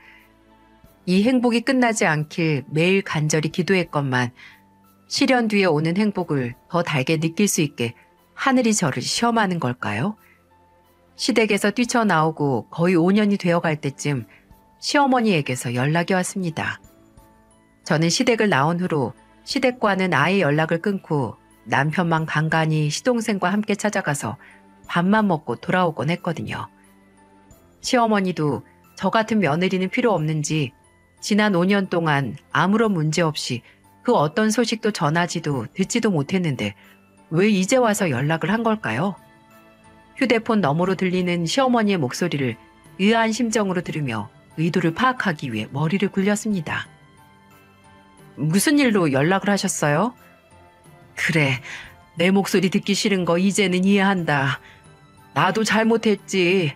이 행복이 끝나지 않길 매일 간절히 기도했건만 실현 뒤에 오는 행복을 더 달게 느낄 수 있게 하늘이 저를 시험하는 걸까요? 시댁에서 뛰쳐나오고 거의 5년이 되어갈 때쯤 시어머니에게서 연락이 왔습니다. 저는 시댁을 나온 후로 시댁과는 아예 연락을 끊고 남편만 간간히 시동생과 함께 찾아가서 밥만 먹고 돌아오곤 했거든요. 시어머니도 저 같은 며느리는 필요 없는지 지난 5년 동안 아무런 문제 없이 그 어떤 소식도 전하지도 듣지도 못했는데 왜 이제 와서 연락을 한 걸까요? 휴대폰 너머로 들리는 시어머니의 목소리를 의아한 심정으로 들으며 의도를 파악하기 위해 머리를 굴렸습니다. 무슨 일로 연락을 하셨어요? 그래, 내 목소리 듣기 싫은 거 이제는 이해한다. 나도 잘못했지.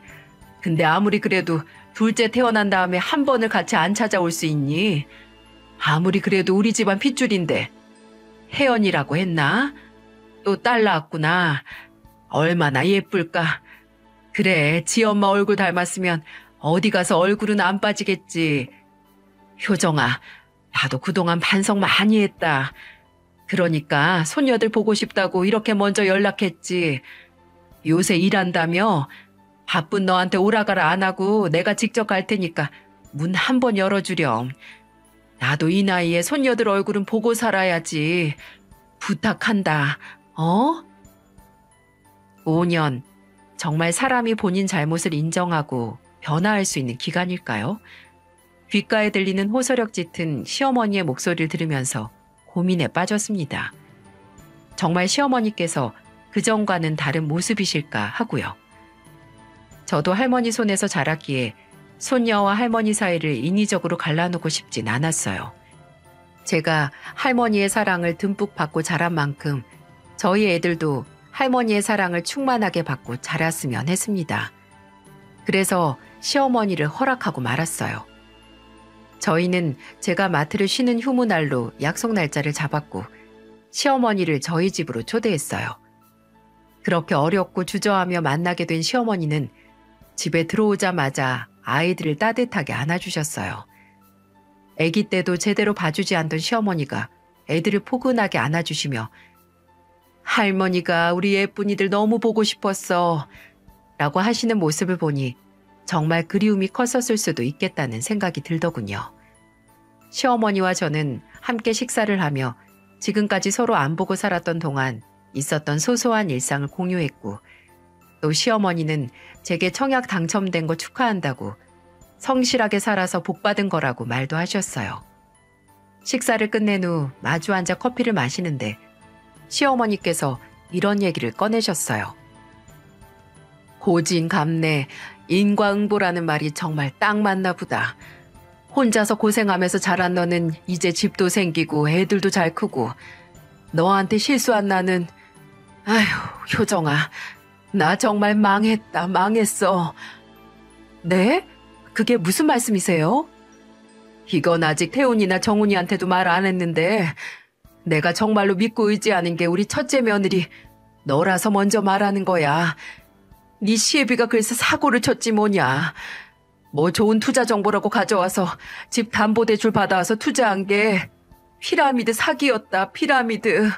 근데 아무리 그래도 둘째 태어난 다음에 한 번을 같이 안 찾아올 수 있니? 아무리 그래도 우리 집안 핏줄인데. 혜연이라고 했나? 또 딸 낳았구나. 얼마나 예쁠까. 그래, 지 엄마 얼굴 닮았으면 어디 가서 얼굴은 안 빠지겠지. 효정아, 나도 그동안 반성 많이 했다. 그러니까 손녀들 보고 싶다고 이렇게 먼저 연락했지. 요새 일한다며? 바쁜 너한테 오라가라 안 하고 내가 직접 갈 테니까 문 한 번 열어주렴. 나도 이 나이에 손녀들 얼굴은 보고 살아야지. 부탁한다. 어? 5년. 정말 사람이 본인 잘못을 인정하고 변화할 수 있는 기간일까요? 귓가에 들리는 호소력 짙은 시어머니의 목소리를 들으면서 고민에 빠졌습니다. 정말 시어머니께서 그전과는 다른 모습이실까 하고요. 저도 할머니 손에서 자랐기에 손녀와 할머니 사이를 인위적으로 갈라놓고 싶진 않았어요. 제가 할머니의 사랑을 듬뿍 받고 자란 만큼 저희 애들도 할머니의 사랑을 충만하게 받고 자랐으면 했습니다. 그래서 시어머니를 허락하고 말았어요. 저희는 제가 마트를 쉬는 휴무날로 약속 날짜를 잡았고 시어머니를 저희 집으로 초대했어요. 그렇게 어렵고 주저하며 만나게 된 시어머니는 집에 들어오자마자 아이들을 따뜻하게 안아주셨어요. 아기 때도 제대로 봐주지 않던 시어머니가 애들을 포근하게 안아주시며 할머니가 우리 예쁜이들 너무 보고 싶었어 라고 하시는 모습을 보니 정말 그리움이 컸었을 수도 있겠다는 생각이 들더군요. 시어머니와 저는 함께 식사를 하며 지금까지 서로 안 보고 살았던 동안 있었던 소소한 일상을 공유했고 또 시어머니는 제게 청약 당첨된 거 축하한다고 성실하게 살아서 복받은 거라고 말도 하셨어요. 식사를 끝낸 후 마주 앉아 커피를 마시는데 시어머니께서 이런 얘기를 꺼내셨어요. 고진감래, 인과응보라는 말이 정말 딱 맞나 보다. 혼자서 고생하면서 자란 너는 이제 집도 생기고 애들도 잘 크고 너한테 실수한 나는 아휴 효정아 나 정말 망했다 망했어. 네? 그게 무슨 말씀이세요? 이건 아직 태훈이나 정훈이한테도 말 안 했는데 내가 정말로 믿고 의지하는 게 우리 첫째 며느리 너라서 먼저 말하는 거야. 네 시애비가 그래서 사고를 쳤지 뭐냐. 뭐 좋은 투자 정보라고 가져와서 집 담보대출 받아와서 투자한 게 피라미드 사기였다. 피라미드.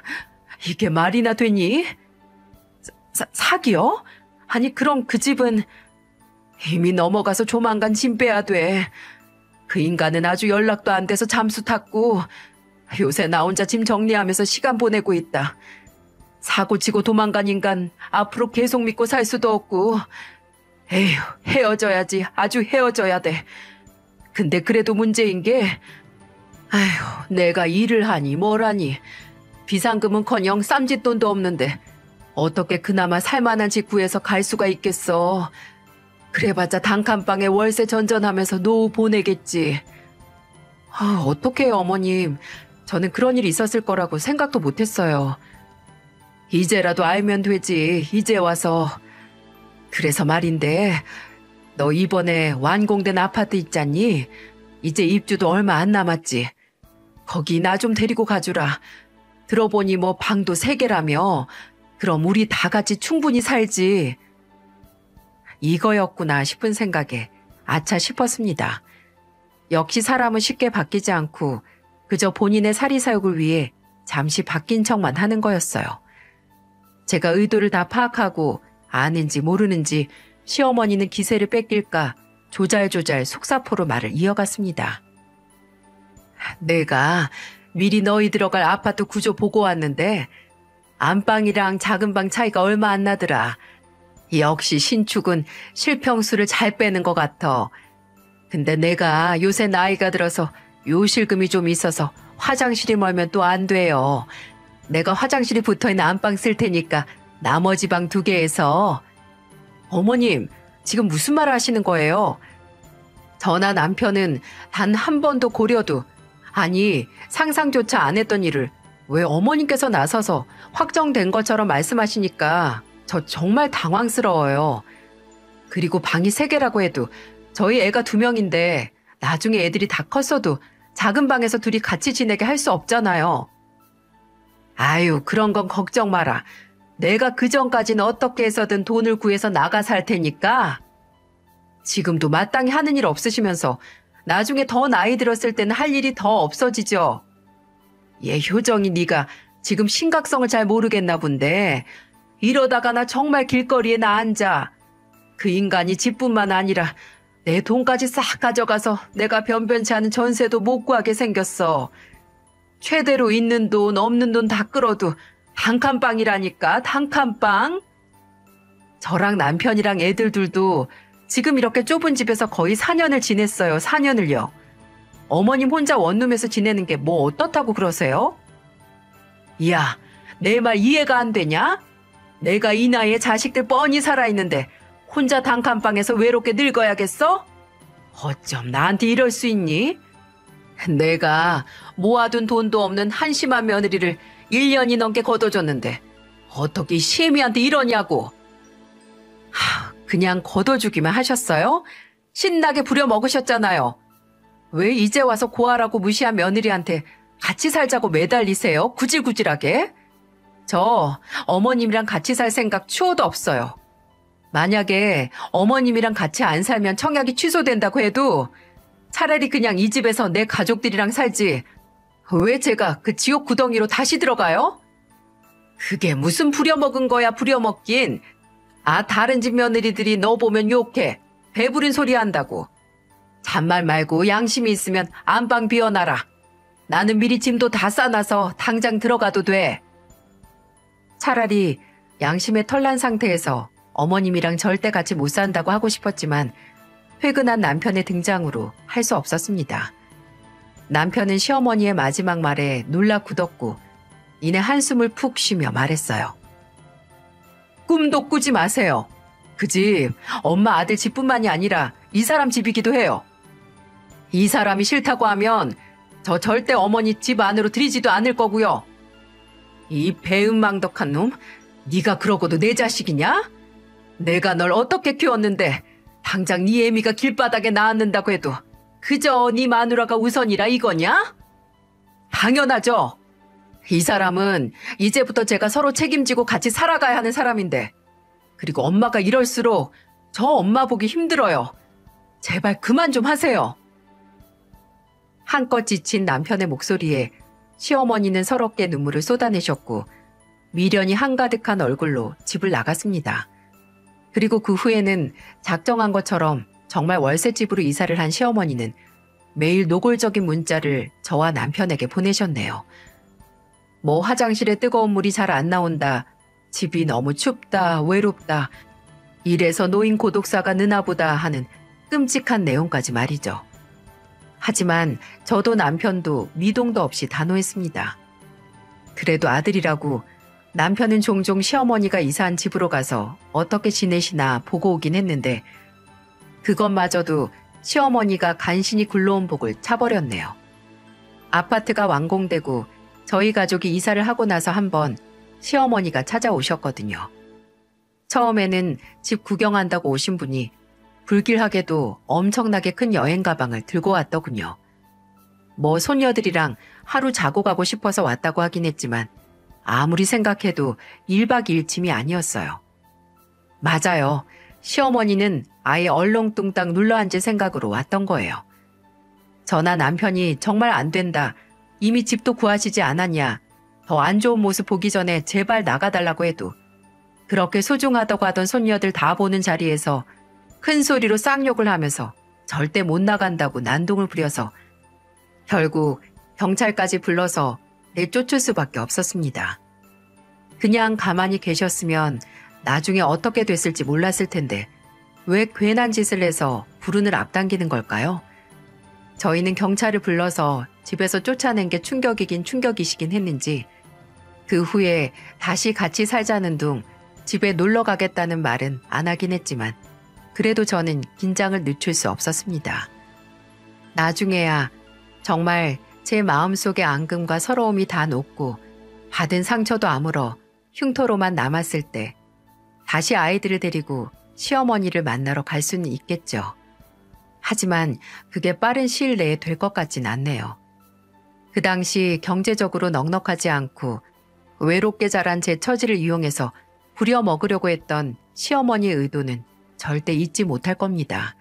이게 말이나 되니? 사기요? 아니 그럼 그 집은 이미 넘어가서 조만간 짐 빼야 돼. 그 인간은 아주 연락도 안 돼서 잠수 탔고 요새 나 혼자 짐 정리하면서 시간 보내고 있다. 사고치고 도망간 인간 앞으로 계속 믿고 살 수도 없고 에휴 헤어져야지. 아주 헤어져야 돼. 근데 그래도 문제인 게 아휴 내가 일을 하니 뭘 하니 비상금은커녕 쌈짓돈도 없는데 어떻게 그나마 살만한 집 구해서 갈 수가 있겠어. 그래봤자 단칸방에 월세 전전하면서 노후 보내겠지. 어떡해요 어머님. 저는 그런 일이 있었을 거라고 생각도 못했어요. 이제라도 알면 되지. 이제 와서. 그래서 말인데 너 이번에 완공된 아파트 있잖니? 이제 입주도 얼마 안 남았지. 거기 나 좀 데리고 가주라. 들어보니 뭐 방도 3개라며. 그럼 우리 다 같이 충분히 살지. 이거였구나 싶은 생각에 아차 싶었습니다. 역시 사람은 쉽게 바뀌지 않고 그저 본인의 사리사욕을 위해 잠시 바뀐 척만 하는 거였어요. 제가 의도를 다 파악하고 아는지 모르는지 시어머니는 기세를 뺏길까 조잘조잘 속사포로 말을 이어갔습니다. 내가 미리 너희 들어갈 아파트 구조 보고 왔는데 안방이랑 작은 방 차이가 얼마 안 나더라. 역시 신축은 실평수를 잘 빼는 것 같아. 근데 내가 요새 나이가 들어서 요실금이 좀 있어서 화장실이 멀면 또 안 돼요. 내가 화장실이 붙어있는 안방 쓸 테니까 나머지 방 2개에서. 어머님, 지금 무슨 말을 하시는 거예요? 저나 남편은 단 한 번도 고려도, 아니 상상조차 안 했던 일을 왜 어머님께서 나서서 확정된 것처럼 말씀하시니까 저 정말 당황스러워요. 그리고 방이 3개라고 해도 저희 애가 2명인데 나중에 애들이 다 컸어도 작은 방에서 둘이 같이 지내게 할 수 없잖아요. 아유, 그런 건 걱정 마라. 내가 그전까지는 어떻게 해서든 돈을 구해서 나가 살 테니까. 지금도 마땅히 하는 일 없으시면서 나중에 더 나이 들었을 때는 할 일이 더 없어지죠. 얘 효정이 네가 지금 심각성을 잘 모르겠나 본데 이러다가 나 정말 길거리에 나 앉아. 그 인간이 집뿐만 아니라 내 돈까지 싹 가져가서 내가 변변치 않은 전세도 못 구하게 생겼어. 최대로 있는 돈 없는 돈 다 끌어도 단칸방이라니까, 단칸방. 저랑 남편이랑 애들들도 지금 이렇게 좁은 집에서 거의 4년을 지냈어요. 4년을요. 어머님 혼자 원룸에서 지내는 게 뭐 어떻다고 그러세요? 이야, 내 말 이해가 안 되냐? 내가 이 나이에 자식들 뻔히 살아있는데 혼자 단칸방에서 외롭게 늙어야겠어? 어쩜 나한테 이럴 수 있니? 내가 모아둔 돈도 없는 한심한 며느리를 1년이 넘게 거둬줬는데 어떻게 시애미한테 이러냐고. 그냥 거둬주기만 하셨어요? 신나게 부려먹으셨잖아요. 왜 이제 와서 고아라고 무시한 며느리한테 같이 살자고 매달리세요? 구질구질하게? 저 어머님이랑 같이 살 생각 추호도 없어요. 만약에 어머님이랑 같이 안 살면 청약이 취소된다고 해도 차라리 그냥 이 집에서 내 가족들이랑 살지. 왜 제가 그 지옥 구덩이로 다시 들어가요? 그게 무슨 부려먹은 거야, 부려먹긴. 다른 집 며느리들이 너 보면 욕해. 배부린 소리 한다고. 잔말 말고 양심이 있으면 안방 비워놔라. 나는 미리 짐도 다 싸놔서 당장 들어가도 돼. 차라리 양심의 털난 상태에서 어머님이랑 절대 같이 못 산다고 하고 싶었지만 회근한 남편의 등장으로 할 수 없었습니다. 남편은 시어머니의 마지막 말에 놀라 굳었고 이내 한숨을 푹 쉬며 말했어요. 꿈도 꾸지 마세요. 그 집 엄마 아들 집뿐만이 아니라 이 사람 집이기도 해요. 이 사람이 싫다고 하면 저 절대 어머니 집 안으로 들이지도 않을 거고요. 이 배은망덕한 놈, 네가 그러고도 내 자식이냐? 내가 널 어떻게 키웠는데 당장 네 애미가 길바닥에 낳았는다고 해도 그저 네 마누라가 우선이라 이거냐? 당연하죠. 이 사람은 이제부터 제가 서로 책임지고 같이 살아가야 하는 사람인데, 그리고 엄마가 이럴수록 저 엄마 보기 힘들어요. 제발 그만 좀 하세요. 한껏 지친 남편의 목소리에 시어머니는 서럽게 눈물을 쏟아내셨고 미련이 한가득한 얼굴로 집을 나갔습니다. 그리고 그 후에는 작정한 것처럼 정말 월세집으로 이사를 한 시어머니는 매일 노골적인 문자를 저와 남편에게 보내셨네요. 뭐 화장실에 뜨거운 물이 잘 안 나온다. 집이 너무 춥다. 외롭다. 이래서 노인 고독사가 느나보다 하는 끔찍한 내용까지 말이죠. 하지만 저도 남편도 미동도 없이 단호했습니다. 그래도 아들이라고 남편은 종종 시어머니가 이사한 집으로 가서 어떻게 지내시나 보고 오긴 했는데 그것마저도 시어머니가 간신히 굴러온 복을 차버렸네요. 아파트가 완공되고 저희 가족이 이사를 하고 나서 한번 시어머니가 찾아오셨거든요. 처음에는 집 구경한다고 오신 분이 불길하게도 엄청나게 큰 여행 가방을 들고 왔더군요. 뭐 손녀들이랑 하루 자고 가고 싶어서 왔다고 하긴 했지만 아무리 생각해도 1박 2일 짐이 아니었어요. 맞아요. 시어머니는 아예 얼렁뚱땅 눌러앉을 생각으로 왔던 거예요. 저나 남편이 정말 안 된다. 이미 집도 구하시지 않았냐. 더 안 좋은 모습 보기 전에 제발 나가달라고 해도 그렇게 소중하다고 하던 손녀들 다 보는 자리에서 큰 소리로 쌍욕을 하면서 절대 못 나간다고 난동을 부려서 결국 경찰까지 불러서 내쫓을 수밖에 없었습니다. 그냥 가만히 계셨으면 나중에 어떻게 됐을지 몰랐을 텐데 왜 괜한 짓을 해서 불운을 앞당기는 걸까요? 저희는 경찰을 불러서 집에서 쫓아낸 게 충격이긴 충격이시긴 했는지 그 후에 다시 같이 살자는 둥 집에 놀러 가겠다는 말은 안 하긴 했지만 그래도 저는 긴장을 늦출 수 없었습니다. 나중에야 정말 제 마음속의 앙금과 서러움이 다 녹고 받은 상처도 아물어 흉터로만 남았을 때 다시 아이들을 데리고 시어머니를 만나러 갈 수는 있겠죠. 하지만 그게 빠른 시일 내에 될 것 같진 않네요. 그 당시 경제적으로 넉넉하지 않고 외롭게 자란 제 처지를 이용해서 부려먹으려고 했던 시어머니의 의도는 절대 잊지 못할 겁니다.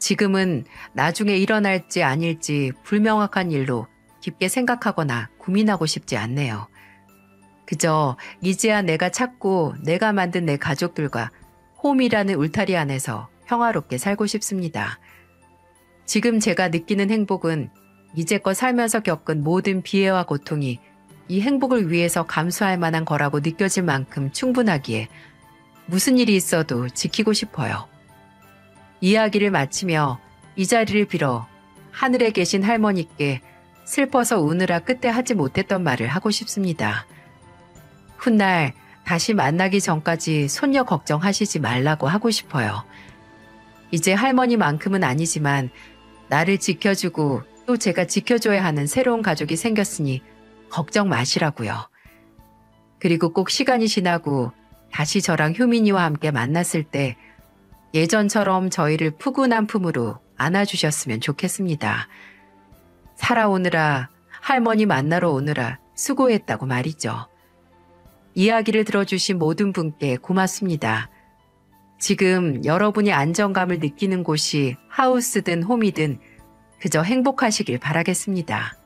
지금은 나중에 일어날지 아닐지 불명확한 일로 깊게 생각하거나 고민하고 싶지 않네요. 그저 이제야 내가 찾고 내가 만든 내 가족들과 홈이라는 울타리 안에서 평화롭게 살고 싶습니다. 지금 제가 느끼는 행복은 이제껏 살면서 겪은 모든 비애와 고통이 이 행복을 위해서 감수할 만한 거라고 느껴질 만큼 충분하기에 무슨 일이 있어도 지키고 싶어요. 이야기를 마치며 이 자리를 빌어 하늘에 계신 할머니께 슬퍼서 우느라 끝에 하지 못했던 말을 하고 싶습니다. 훗날 다시 만나기 전까지 손녀 걱정하시지 말라고 하고 싶어요. 이제 할머니만큼은 아니지만 나를 지켜주고 또 제가 지켜줘야 하는 새로운 가족이 생겼으니 걱정 마시라고요. 그리고 꼭 시간이 지나고 다시 저랑 효민이와 함께 만났을 때 예전처럼 저희를 푸근한 품으로 안아주셨으면 좋겠습니다. 살아오느라 할머니 만나러 오느라 수고했다고 말이죠. 이야기를 들어주신 모든 분께 고맙습니다. 지금 여러분이 안정감을 느끼는 곳이 하우스든 홈이든 그저 행복하시길 바라겠습니다.